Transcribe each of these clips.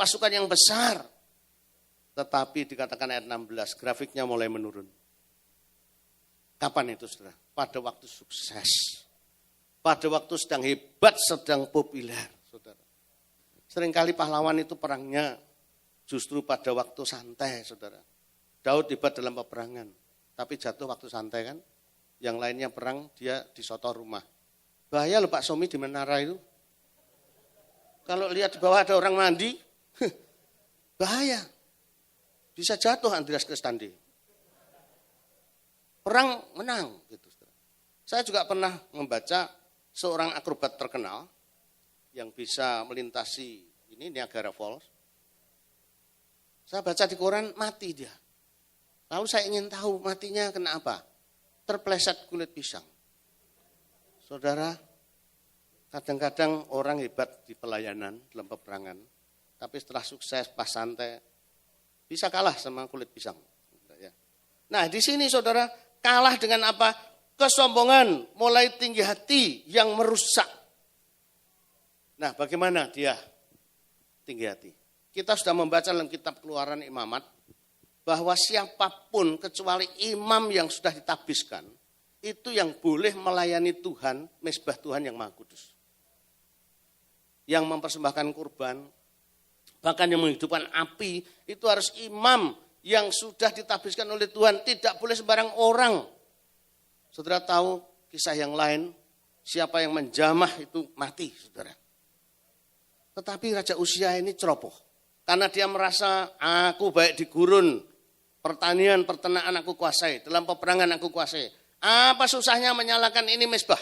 pasukan yang besar. Tetapi dikatakan ayat 16, grafiknya mulai menurun. Kapan itu saudara? Pada waktu sukses. Pada waktu sedang hebat, sedang populer. Saudara. Seringkali pahlawan itu perangnya justru pada waktu santai, saudara. Daud hebat dalam peperangan, tapi jatuh waktu santai kan. Yang lainnya perang, dia disotor rumah. Bahaya loh Pak Somi di menara itu. Kalau lihat di bawah ada orang mandi, bahaya. Bisa jatuh Andreas Kristandi. Perang menang. Gitu. Saya juga pernah membaca seorang akrobat terkenal yang bisa melintasi ini Niagara Falls. Saya baca di koran, mati dia. Lalu saya ingin tahu matinya kena apa? Terpleset kulit pisang. Saudara, kadang-kadang orang hebat di pelayanan dalam peperangan, tapi setelah sukses pas santai, bisa kalah sama kulit pisang. Nah di sini saudara, kalah dengan apa? Kesombongan, mulai tinggi hati yang merusak. Nah bagaimana dia tinggi hati? Kita sudah membaca dalam kitab Keluaran Imamat, bahwa siapapun kecuali imam yang sudah ditabiskan, itu yang boleh melayani Tuhan, mezbah Tuhan yang Maha Kudus. Yang mempersembahkan kurban, bahkan yang menghidupkan api, itu harus imam yang sudah ditabiskan oleh Tuhan, tidak boleh sembarang orang. Saudara tahu kisah yang lain, siapa yang menjamah itu mati, saudara. Tetapi Raja Uzia ini ceroboh, karena dia merasa aku baik di gurun, pertanian, peternakan aku kuasai, dalam peperangan aku kuasai. Apa susahnya menyalakan ini mezbah?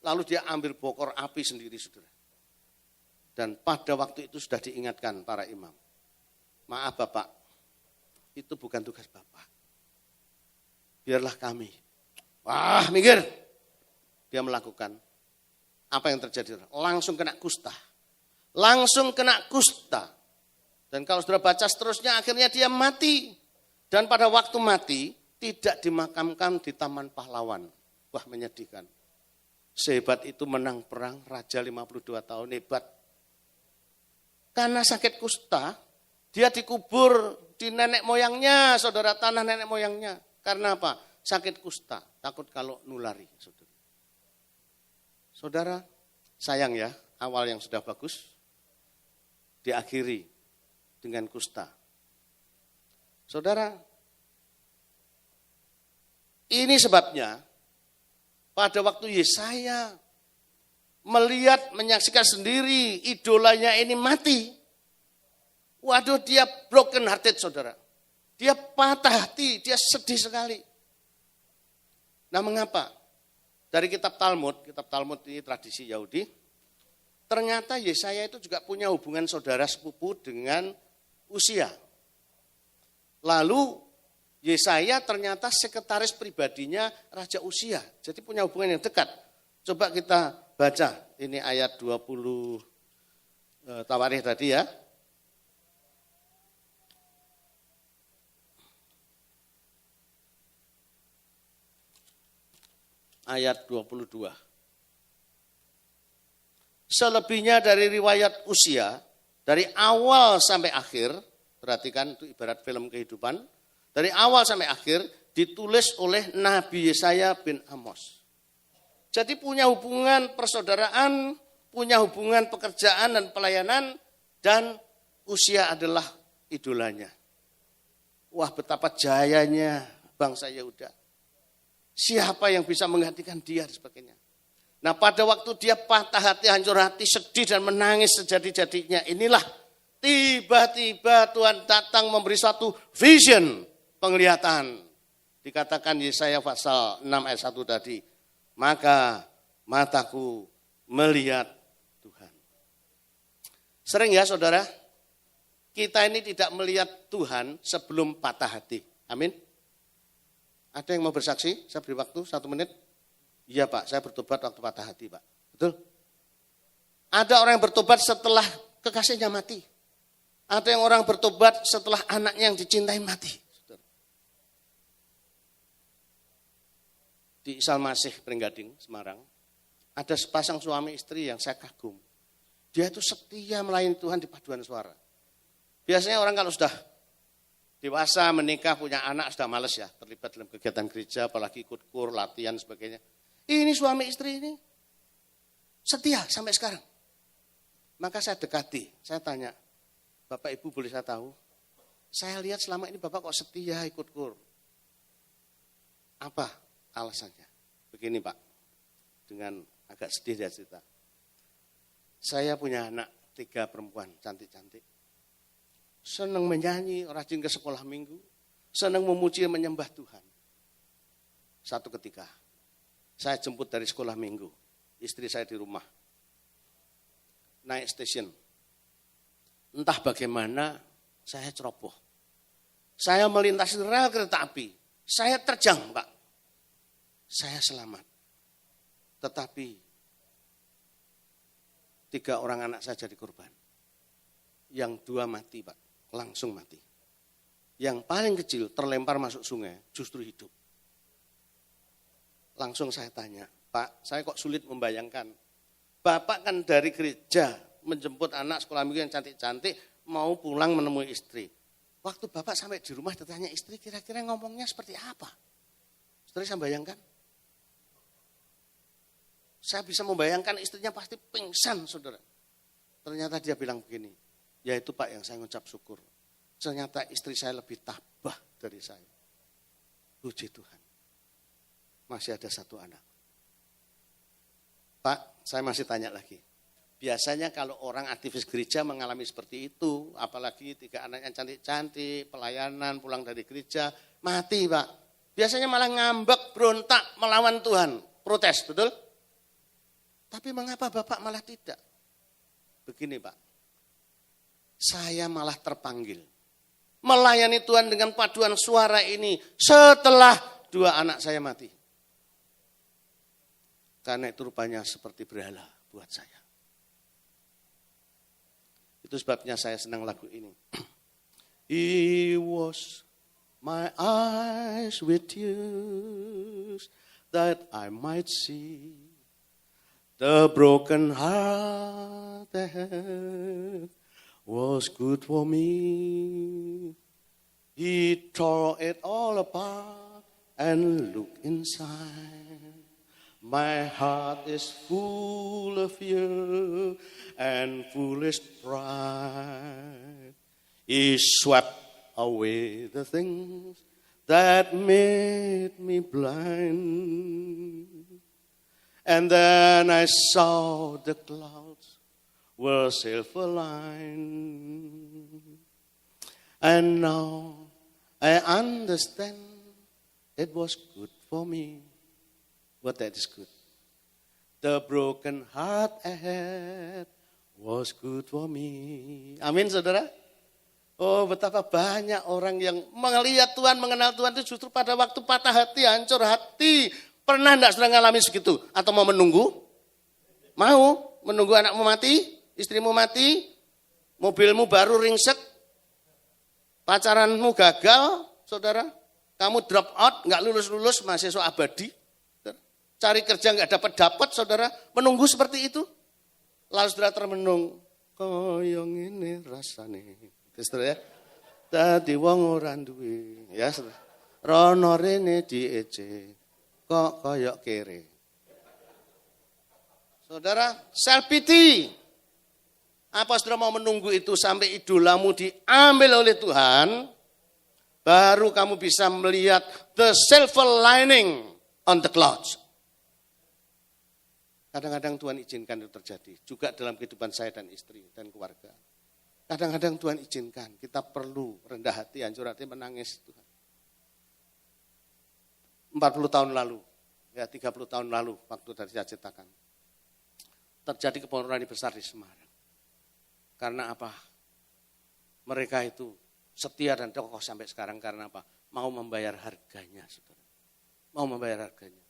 Lalu dia ambil bokor api sendiri, saudara. Dan pada waktu itu sudah diingatkan para imam. Maaf Bapak, itu bukan tugas Bapak. Biarlah kami. Wah, minggir. Dia melakukan. Apa yang terjadi? Langsung kena kusta. Langsung kena kusta. Dan kalau sudah baca seterusnya, akhirnya dia mati. Dan pada waktu mati, tidak dimakamkan di Taman Pahlawan. Wah, menyedihkan. Sehebat itu menang perang, Raja 52 tahun, hebat. Karena sakit kusta, dia dikubur di nenek moyangnya, saudara, tanah nenek moyangnya. Karena apa? Sakit kusta, takut kalau nulari. Saudara, saudara sayang ya, awal yang sudah bagus, diakhiri dengan kusta. Saudara, ini sebabnya pada waktu Yesaya melihat, menyaksikan sendiri idolanya ini mati. Waduh, dia broken hearted, saudara. Dia patah hati, dia sedih sekali. Nah mengapa? Dari kitab Talmud ini tradisi Yahudi, ternyata Yesaya itu juga punya hubungan saudara sepupu dengan Uzia. Lalu Yesaya ternyata sekretaris pribadinya Raja Uzia. Jadi punya hubungan yang dekat. Coba kita baca, ini ayat 20 Tawarikh tadi ya. Ayat 22. Selebihnya dari riwayat Uzia, dari awal sampai akhir, perhatikan itu ibarat film kehidupan, dari awal sampai akhir ditulis oleh Nabi Yesaya bin Amos. Jadi punya hubungan persaudaraan, punya hubungan pekerjaan dan pelayanan, dan Uzia adalah idolanya. Wah, betapa jayanya bangsa Yehuda. Siapa yang bisa menggantikan dia dan sebagainya. Nah pada waktu dia patah hati, hancur hati, sedih dan menangis sejadi-jadinya, inilah tiba-tiba Tuhan datang memberi suatu vision, penglihatan. Dikatakan Yesaya pasal 6 ayat 1 tadi, maka mataku melihat Tuhan. Sering ya saudara, kita ini tidak melihat Tuhan sebelum patah hati. Amin. Ada yang mau bersaksi? Saya beri waktu 1 menit. Iya Pak, saya bertobat waktu patah hati Pak. Betul? Ada orang yang bertobat setelah kekasihnya mati. Ada yang orang bertobat setelah anaknya yang dicintai mati. Di Isalmasih Pringgading, Semarang, ada sepasang suami istri yang saya kagum. Dia itu setia melayani Tuhan di paduan suara. Biasanya orang kalau sudah dewasa, menikah, punya anak, sudah males ya, terlibat dalam kegiatan gereja, apalagi ikut kur, latihan, sebagainya. Ini suami istri ini setia sampai sekarang. Maka saya dekati, saya tanya, Bapak Ibu boleh saya tahu? Saya lihat selama ini Bapak kok setia ikut kur. Apa alasannya? Begini Pak, dengan agak sedih dia cerita. Saya punya anak 3 perempuan cantik-cantik. Senang menyanyi, rajin ke sekolah minggu. Senang memuji dan menyembah Tuhan. Satu ketika, saya jemput dari sekolah minggu. Istri saya di rumah. Naik stasiun. Entah bagaimana, saya ceroboh. Saya melintasi rel kereta api. Saya terjang, Pak. Saya selamat. Tetapi 3 orang anak saya jadi korban. Yang 2 mati, Pak. Langsung mati. Yang paling kecil terlempar masuk sungai, justru hidup. Langsung saya tanya, Pak, saya kok sulit membayangkan. Bapak kan dari gereja menjemput anak sekolah minggu yang cantik-cantik, mau pulang menemui istri. Waktu Bapak sampai di rumah ditanya istri, kira-kira ngomongnya seperti apa? Saudara saya bayangkan. Saya bisa membayangkan istrinya pasti pingsan, saudara. Ternyata dia bilang begini, ya itu Pak yang saya ngucap syukur. Ternyata istri saya lebih tabah dari saya. Puji Tuhan. Masih ada 1 anak. Pak, saya masih tanya lagi. Biasanya kalau orang aktivis gereja mengalami seperti itu, apalagi 3 anaknya cantik-cantik, pelayanan, pulang dari gereja, mati Pak. Biasanya malah ngambek, berontak, melawan Tuhan, protes, betul? Tapi mengapa Bapak malah tidak? Begini Pak, saya malah terpanggil. Melayani Tuhan dengan paduan suara ini setelah 2 anak saya mati. Karena itu rupanya seperti berhala buat saya. Itu sebabnya saya senang lagu ini. He was my eyes with tears that I might see the broken heart that was good for me. He tore it all apart and looked inside. My heart is full of fear and foolish pride. He swept away the things that made me blind. And then I saw the clouds were silver-lined. And now I understand it was good for me. But that is good. The broken heart I had was good for me. Amin saudara. Oh betapa banyak orang yang melihat Tuhan, mengenal Tuhan itu justru pada waktu patah hati, hancur hati. Pernah enggak saudara ngalami segitu? Atau mau menunggu? Mau menunggu anakmu mati, istrimu mati, mobilmu baru ringsek, pacaranmu gagal, saudara. Kamu drop out, enggak lulus-lulus, mahasiswa abadi. Cari kerja enggak dapat, saudara. Menunggu seperti itu. Lalu saudara termenung. Koyong ini rasane. Saudara ya. Dadi wong ora duwe. Ya, saudara. Rono rene diece. Kok koyok kere. Saudara, self pity. Apa saudara mau menunggu itu sampai idolamu diambil oleh Tuhan? Baru kamu bisa melihat the silver lining on the clouds. Kadang-kadang Tuhan izinkan itu terjadi. Juga dalam kehidupan saya dan istri dan keluarga. Kadang-kadang Tuhan izinkan. Kita perlu rendah hati, hancur hati, menangis Tuhan. 40 tahun lalu, ya 30 tahun lalu, waktu dari saya ceritakan. Terjadi kebonroani besar di Semarang. Karena apa? Mereka itu setia dan kokoh sampai sekarang karena apa? Mau membayar harganya, saudara. Mau membayar harganya.